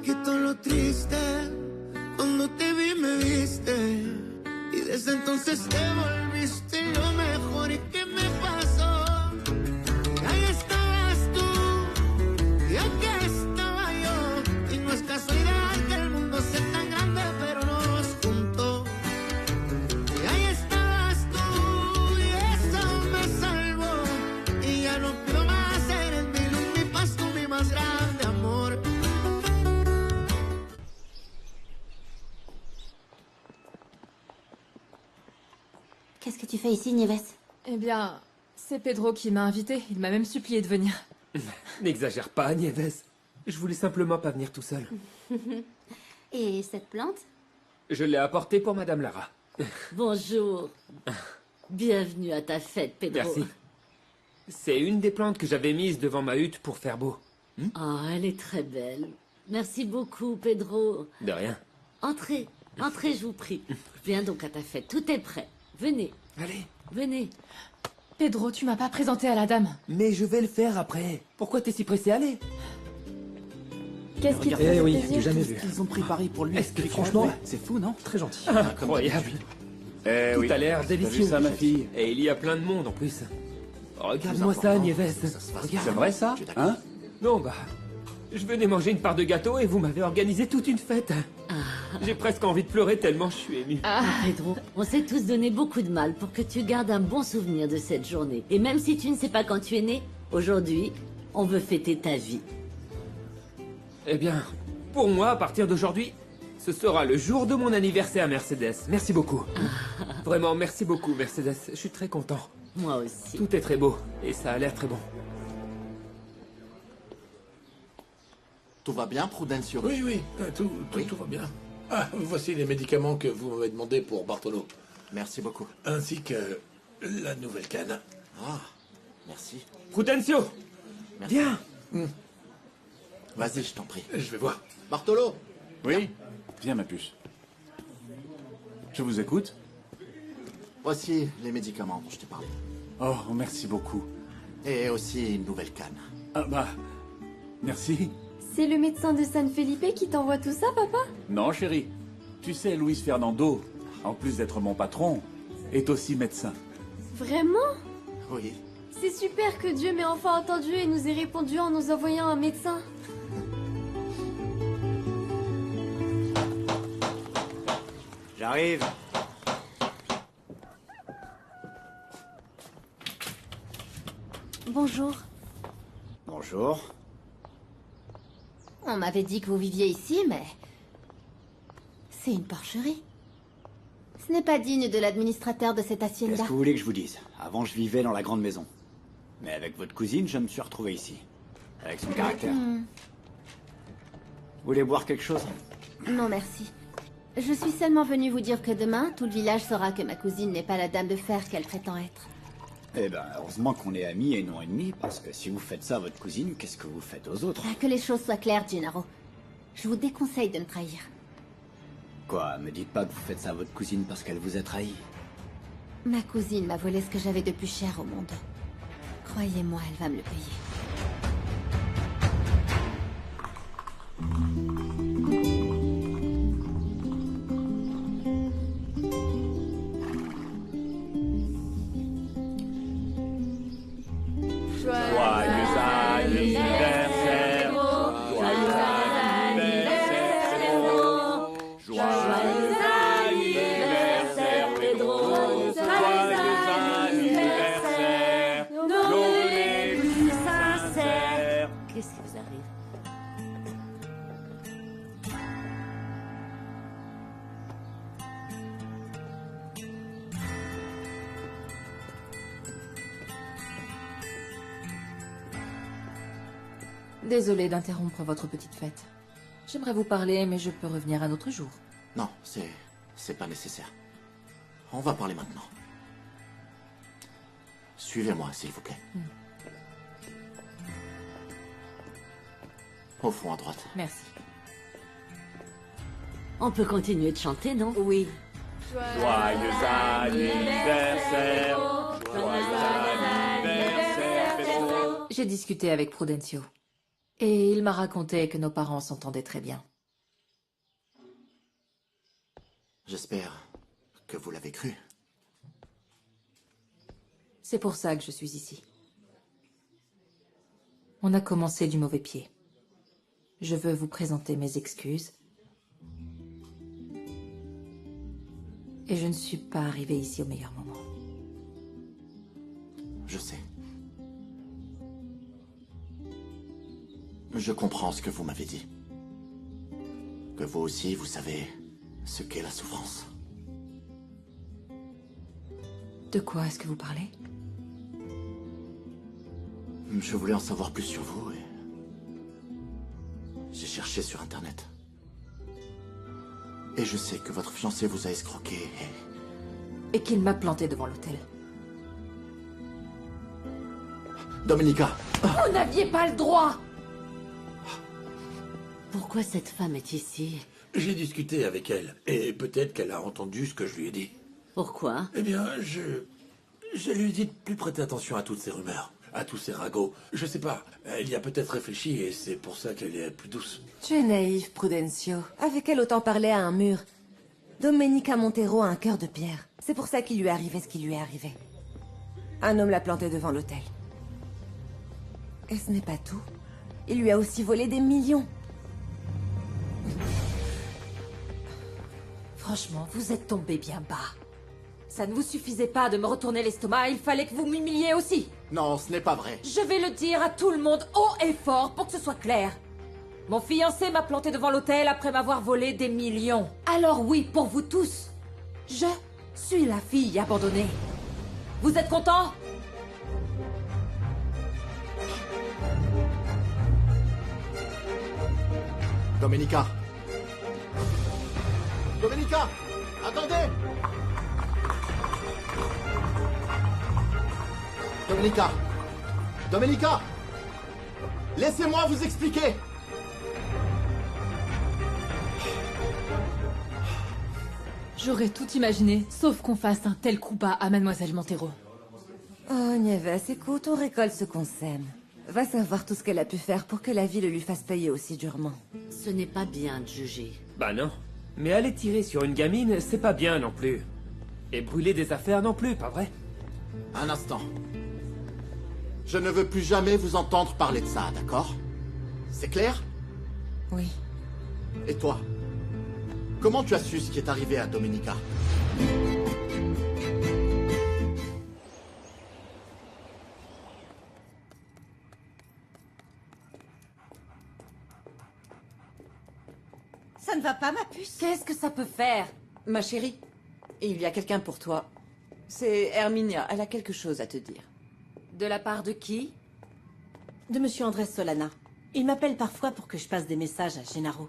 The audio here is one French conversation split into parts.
quitó lo triste. Cuando te vi me viste. Y desde entonces te volviste lo mejor. ¿Y qué me pasó? Ahí estabas tú. Y aquí estaba yo. Y no es casualidad que el mundo sea tan grande, pero no nos juntó. Y ahí estabas tú. Y eso me salvó. Y ya no pido más. Eres mi luz, mi paz, tú mi más grande amor. Qu'est-ce que tu fais ici, Nieves? Eh bien, c'est Pedro qui m'a invité. Il m'a même supplié de venir. N'exagère pas, Nieves. Je voulais simplement pas venir tout seul. Et cette plante? Je l'ai apportée pour Madame Lara. Bonjour. Bienvenue à ta fête, Pedro. Merci. C'est une des plantes que j'avais mises devant ma hutte pour faire beau. Ah, elle est très belle. Merci beaucoup, Pedro. De rien. Entrez, entrez, je vous prie. Viens donc à ta fête, tout est prêt. Venez, Allez. venez. Pedro, tu m'as pas présenté à la dame. Mais je vais le faire après. Pourquoi t'es si pressé? Allez. Qu'est-ce qu'il te Eh fait oui, plaisir? jamais vu. Ils ont pris Paris pour lui. Est-ce que Franchement, c'est fou, non? Très gentil. Incroyable. Eh Tout oui. a l'air T'as délicieux. vu ça, ma fille? Et il y a plein de monde en plus. Regarde-moi ça, Nieves. C'est Regarde. vrai, ça? Hein? Non, bah... Je venais manger une part de gâteau et vous m'avez organisé toute une fête. J'ai presque envie de pleurer tellement je suis ému. Pedro, on s'est tous donné beaucoup de mal pour que tu gardes un bon souvenir de cette journée. Et même si tu ne sais pas quand tu es né, aujourd'hui, on veut fêter ta vie. Eh bien, pour moi, à partir d'aujourd'hui, ce sera le jour de mon anniversaire, Mercedes. Merci beaucoup. Vraiment, merci beaucoup, Mercedes. Je suis très content. Moi aussi. Tout est très beau et ça a l'air très bon. Tout va bien, Prudencio? Oui, oui, tout va bien. Ah, voici les médicaments que vous m'avez demandé pour Bartolo, Merci beaucoup. ainsi que la nouvelle canne. Ah, merci. Prudencio, Merci. viens. Vas-y, je t'en prie. Je vais voir. Bartolo! Oui? Viens, ma puce. Je vous écoute. Voici les médicaments dont je t'ai parlé. Oh, merci beaucoup. Et aussi une nouvelle canne. Ah bah... Merci. C'est le médecin de San Felipe qui t'envoie tout ça, papa? Non, chérie. Tu sais, Luis Fernando, en plus d'être mon patron, est aussi médecin. Vraiment? Oui. C'est super que Dieu m'ait enfin entendu et nous ait répondu en nous envoyant un médecin. J'arrive. Bonjour. Bonjour. On m'avait dit que vous viviez ici, mais... c'est une porcherie. Ce n'est pas digne de l'administrateur de cette Qu'est-ce hacienda. que vous voulez que je vous dise? Avant, je vivais dans la grande maison. Mais avec votre cousine, je me suis retrouvé ici. Avec son caractère. Vous voulez boire quelque chose? Non, merci. Je suis seulement venue vous dire que demain, tout le village saura que ma cousine n'est pas la dame de fer qu'elle prétend être. Eh ben, heureusement qu'on est amis et non ennemis, parce que si vous faites ça à votre cousine, qu'est-ce que vous faites aux autres? Que les choses soient claires, Gennaro. Je vous déconseille de me trahir. Quoi, me dites pas que vous faites ça à votre cousine parce qu'elle vous a trahi? Ma cousine m'a volé ce que j'avais de plus cher au monde. Croyez-moi, elle va me le payer. Joyeux anniversaire. Joyeux anniversaire, Pedro. Joyeux anniversaire, Pedro. Joyeux anniversaire. Nos les plus sincères. Qu'est-ce qui vous arrive? Désolée d'interrompre votre petite fête. J'aimerais vous parler, mais je peux revenir un autre jour. Non, c'est pas nécessaire. On va parler maintenant. Suivez-moi, s'il vous plaît. Au fond, à droite. Merci. On peut continuer de chanter, non? Oui. Joyeux anniversaire. Joyeux anniversaire, Pedro. J'ai discuté avec Prudencio. Et il m'a raconté que nos parents s'entendaient très bien. J'espère que vous l'avez cru. C'est pour ça que je suis ici. On a commencé du mauvais pied. Je veux vous présenter mes excuses. Et je ne suis pas arrivée ici au meilleur moment. Je sais. Je comprends ce que vous m'avez dit. Que vous aussi, vous savez ce qu'est la souffrance. De quoi est-ce que vous parlez? Je voulais en savoir plus sur vous et... j'ai cherché sur Internet. Et je sais que votre fiancé vous a escroqué Et qu'il m'a planté devant l'hôtel. Domenica! Vous n'aviez pas le droit! Pourquoi cette femme est ici? J'ai discuté avec elle, et peut-être qu'elle a entendu ce que je lui ai dit. Pourquoi? Eh bien, je lui ai dit de plus prêter attention à toutes ces rumeurs, à tous ces ragots. Je sais pas, elle y a peut-être réfléchi, et c'est pour ça qu'elle est plus douce. Tu es naïf, Prudencio. Avec elle, autant parler à un mur. Domenica Montero a un cœur de pierre. C'est pour ça qu'il lui est arrivé ce qui lui est arrivé. Un homme l'a planté devant l'hôtel. Et ce n'est pas tout. Il lui a aussi volé des millions. Franchement, vous êtes tombé bien bas. Ça ne vous suffisait pas de me retourner l'estomac, il fallait que vous m'humiliez aussi. Non, ce n'est pas vrai. Je vais le dire à tout le monde haut et fort pour que ce soit clair. Mon fiancé m'a planté devant l'hôtel après m'avoir volé des millions. Alors oui, pour vous tous, je suis la fille abandonnée. Vous êtes contents? Domenica! Domenica! Attendez! Domenica! Domenica! Laissez-moi vous expliquer! J'aurais tout imaginé, sauf qu'on fasse un tel coup bas à Mademoiselle Montero. Oh, Nieves, écoute, on récolte ce qu'on sème. Va savoir tout ce qu'elle a pu faire pour que la vie le lui fasse payer aussi durement. Ce n'est pas bien de juger. Bah non. Mais aller tirer sur une gamine, c'est pas bien non plus. Et brûler des affaires non plus, pas vrai? Un instant. Je ne veux plus jamais vous entendre parler de ça, d'accord? C'est clair? Oui. Et toi? Comment tu as su ce qui est arrivé à Domenica? Ça ne va pas, ma puce? Qu'est-ce que ça peut faire? Ma chérie, il y a quelqu'un pour toi. C'est Herminia, elle a quelque chose à te dire. De la part de qui? De Monsieur Andrés Solana. Il m'appelle parfois pour que je passe des messages à Gennaro.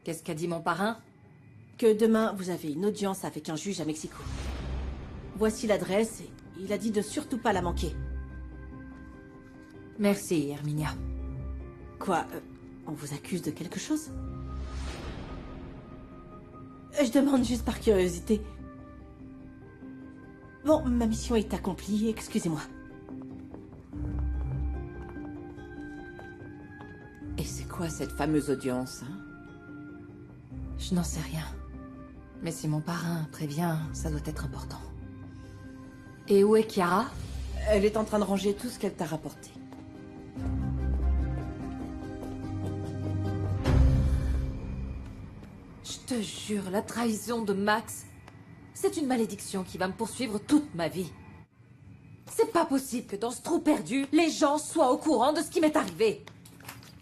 Qu'est-ce qu'a dit mon parrain? Que demain, vous avez une audience avec un juge à Mexico. Voici l'adresse et il a dit de surtout pas la manquer. Merci, Herminia. Quoi, on vous accuse de quelque chose? Je demande juste par curiosité. Bon, ma mission est accomplie, excusez-moi. Et c'est quoi cette fameuse audience, hein? Je n'en sais rien. Mais si mon parrain prévient, ça doit être important. Et où est Chiara? Elle est en train de ranger tout ce qu'elle t'a rapporté. Je te jure, la trahison de Max, c'est une malédiction qui va me poursuivre toute ma vie. C'est pas possible que dans ce trou perdu, les gens soient au courant de ce qui m'est arrivé.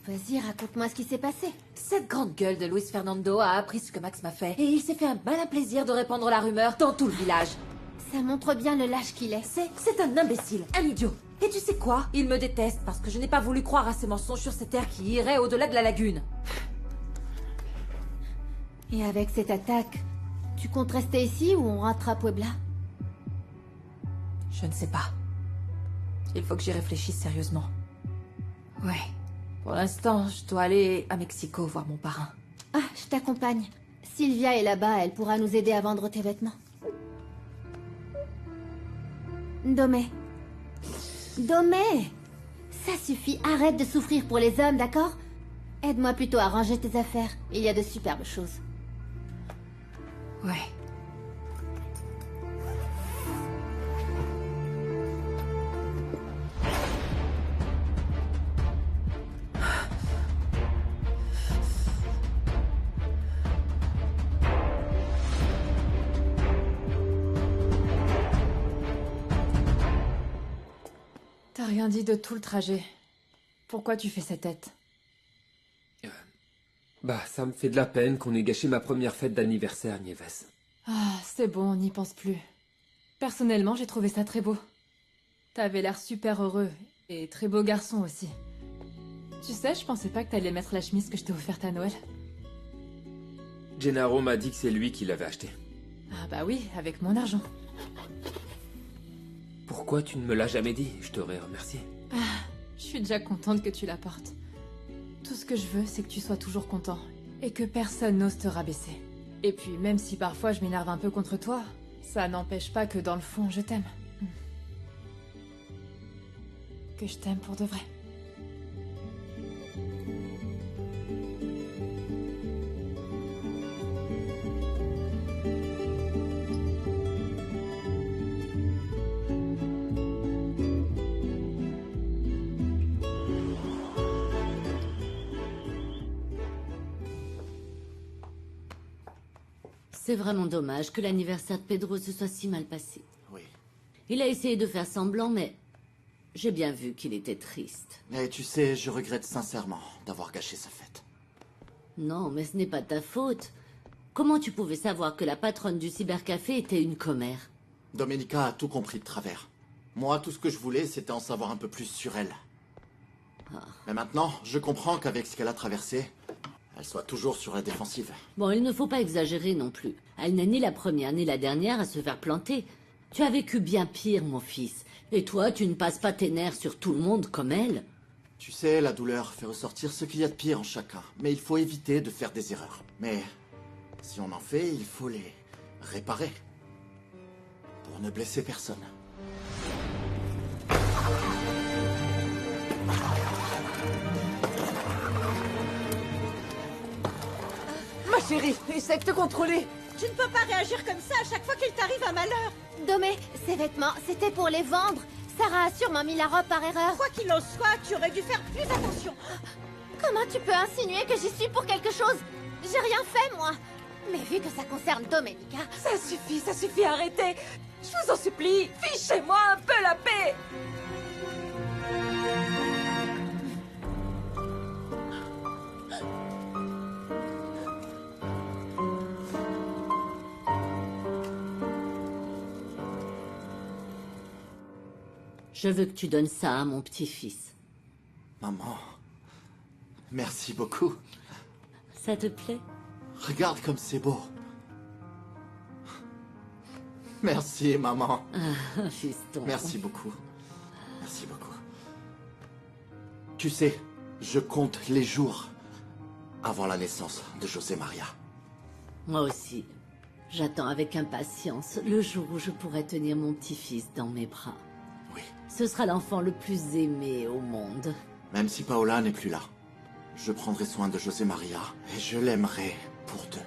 Vas-y, raconte-moi ce qui s'est passé. Cette grande gueule de Luis Fernando a appris ce que Max m'a fait, et il s'est fait un malin plaisir de répandre la rumeur dans tout le village. Ça montre bien le lâche qu'il est. C'est un imbécile, un idiot. Et tu sais quoi? Il me déteste parce que je n'ai pas voulu croire à ces mensonges sur cette terre qui irait au-delà de la lagune. Et avec cette attaque, tu comptes rester ici ou on rentre à Puebla? Je ne sais pas. Il faut que j'y réfléchisse sérieusement. Ouais. Pour l'instant, je dois aller à Mexico voir mon parrain. Ah, je t'accompagne. Sylvia est là-bas, elle pourra nous aider à vendre tes vêtements. Domé. Domé! Ça suffit, arrête de souffrir pour les hommes, d'accord? Aide-moi plutôt à ranger tes affaires. Il y a de superbes choses. Ouais. T'as rien dit de tout le trajet. Pourquoi tu fais cette tête? Bah, ça me fait de la peine qu'on ait gâché ma première fête d'anniversaire, Nieves. Ah, c'est bon, on n'y pense plus. Personnellement, j'ai trouvé ça très beau. T'avais l'air super heureux, et très beau garçon aussi. Tu sais, je pensais pas que t'allais mettre la chemise que je t'ai offerte à Noël. Gennaro m'a dit que c'est lui qui l'avait achetée. Ah bah oui, avec mon argent. Pourquoi tu ne me l'as jamais dit? Je t'aurais remercié. Ah, je suis déjà contente que tu la portes. Tout ce que je veux, c'est que tu sois toujours content, et que personne n'ose te rabaisser. Et puis, même si parfois je m'énerve un peu contre toi, ça n'empêche pas que dans le fond, je t'aime. Que je t'aime pour de vrai. C'est vraiment dommage que l'anniversaire de Pedro se soit si mal passé. Oui. Il a essayé de faire semblant, mais j'ai bien vu qu'il était triste. Et tu sais, je regrette sincèrement d'avoir gâché sa fête. Non, mais ce n'est pas ta faute. Comment tu pouvais savoir que la patronne du cybercafé était une commère? Domenica a tout compris de travers. Moi, tout ce que je voulais, c'était en savoir un peu plus sur elle. Mais maintenant, je comprends qu'avec ce qu'elle a traversé, elle soit toujours sur la défensive. Bon, il ne faut pas exagérer non plus. Elle n'est ni la première ni la dernière à se faire planter. Tu as vécu bien pire, mon fils. Et toi, tu ne passes pas tes nerfs sur tout le monde comme elle. Tu sais, la douleur fait ressortir ce qu'il y a de pire en chacun. Mais il faut éviter de faire des erreurs. Mais si on en fait, il faut les réparer. Pour ne blesser personne. Ma chérie, essaie de te contrôler. Tu ne peux pas réagir comme ça à chaque fois qu'il t'arrive un malheur. Domé, ces vêtements, c'était pour les vendre. Sarah a sûrement mis la robe par erreur. Quoi qu'il en soit, tu aurais dû faire plus attention. Comment tu peux insinuer que j'y suis pour quelque chose? J'ai rien fait, moi. Mais vu que ça concerne Domenica... Ça suffit, arrêtez. Je vous en supplie, fichez-moi un peu la paix. Je veux que tu donnes ça à mon petit-fils. Maman, merci beaucoup. Ça te plaît? Regarde comme c'est beau. Merci, maman. Ah, fiston. Merci beaucoup. Merci beaucoup. Tu sais, je compte les jours avant la naissance de José Maria. Moi aussi. J'attends avec impatience le jour où je pourrai tenir mon petit-fils dans mes bras. Oui. Ce sera l'enfant le plus aimé au monde. Même si Paola n'est plus là, je prendrai soin de José Maria et je l'aimerai pour deux.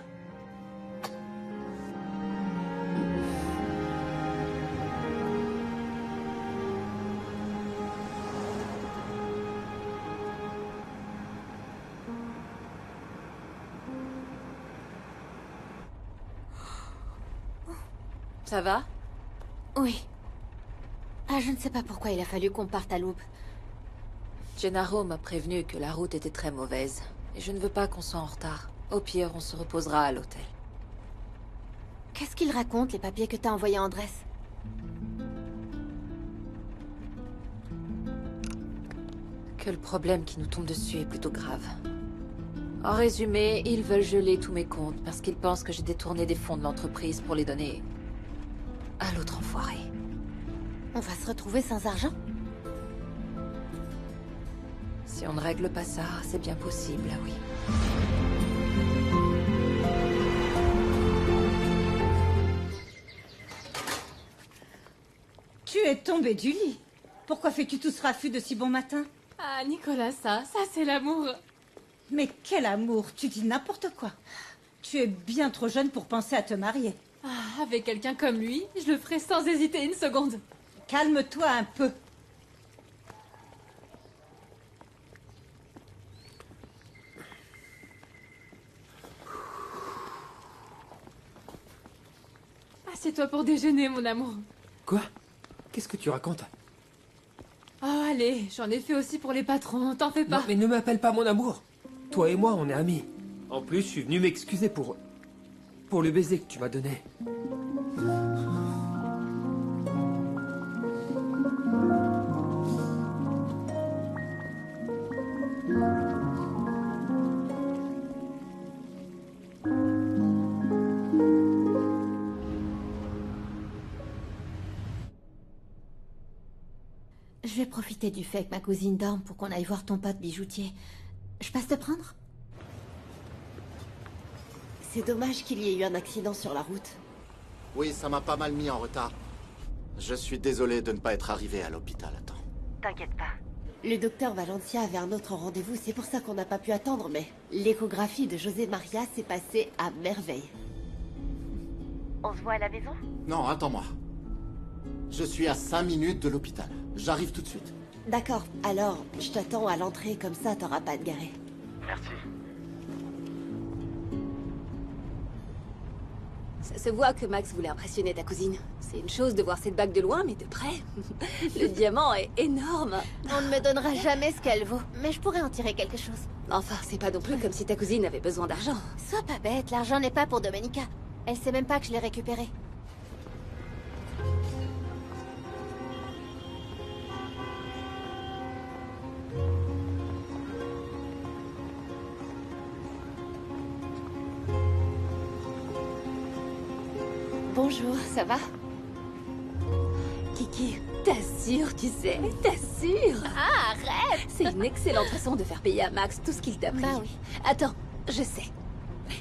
Ça va? Oui. Ah, je ne sais pas pourquoi il a fallu qu'on parte à l'aube. Gennaro m'a prévenu que la route était très mauvaise. Et je ne veux pas qu'on soit en retard. Au pire, on se reposera à l'hôtel. Qu'est-ce qu'il raconte, les papiers que t'as envoyés à Andrés? Que le problème qui nous tombe dessus est plutôt grave. En résumé, ils veulent geler tous mes comptes parce qu'ils pensent que j'ai détourné des fonds de l'entreprise pour les donner à l'autre enfoiré. On va se retrouver sans argent? Si on ne règle pas ça, c'est bien possible, oui. Tu es tombé du lit. Pourquoi fais-tu tout ce raffut de si bon matin? Ah, Nicolas, ça c'est l'amour. Mais quel amour, tu dis n'importe quoi. Tu es bien trop jeune pour penser à te marier. Ah, avec quelqu'un comme lui, je le ferai sans hésiter une seconde. Calme-toi un peu. Assieds-toi pour déjeuner, mon amour. Quoi? Qu'est-ce que tu racontes? Oh, allez, j'en ai fait aussi pour les patrons, t'en fais pas. Non, mais ne m'appelle pas mon amour. Toi et moi, on est amis. En plus, je suis venu m'excuser pour le baiser que tu m'as donné. Je vais profiter du fait que ma cousine dorme pour qu'on aille voir ton pote bijoutier. Je passe te prendre? C'est dommage qu'il y ait eu un accident sur la route. Oui, ça m'a pas mal mis en retard. Je suis désolé de ne pas être arrivé à l'hôpital à temps. T'inquiète pas. Le docteur Valencia avait un autre rendez-vous, c'est pour ça qu'on n'a pas pu attendre, mais l'échographie de José Maria s'est passée à merveille. On se voit à la maison? Non, attends-moi. Je suis à 5 minutes de l'hôpital. J'arrive tout de suite. D'accord, alors je t'attends à l'entrée, comme ça t'auras pas à te garer. Merci. Ça se voit que Max voulait impressionner ta cousine. C'est une chose de voir cette bague de loin, mais de près, le diamant est énorme. On ne me donnera jamais ce qu'elle vaut, mais je pourrais en tirer quelque chose. Enfin, c'est pas non plus comme si ta cousine avait besoin d'argent. Sois pas bête, l'argent n'est pas pour Domenica. Elle sait même pas que je l'ai récupéré. Bonjour, ça va? Kiki, t'assures, tu sais, t'assures. Ah, arrête! C'est une excellente façon de faire payer à Max tout ce qu'il t'a pris. Bah oui. Attends, je sais.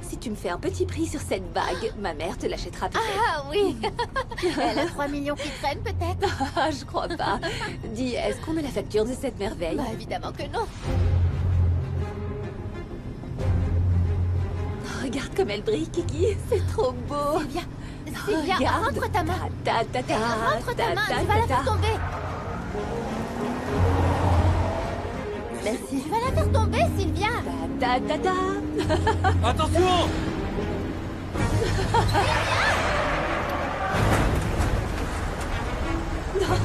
Si tu me fais un petit prix sur cette bague, ma mère te l'achètera peut-être. Ah oui! Elle a 3 millions qui traînent peut-être? Ah, je crois pas. Dis, est-ce qu'on a la facture de cette merveille? Bah évidemment que non. Regarde comme elle brille, Kiki. C'est trop beau. Sylvia, Sylvia, Regarde. rentre ta main. Rentre ta main, tu vas la faire tomber. Merci. Tu vas la faire tomber, Sylvia. Attention! Non.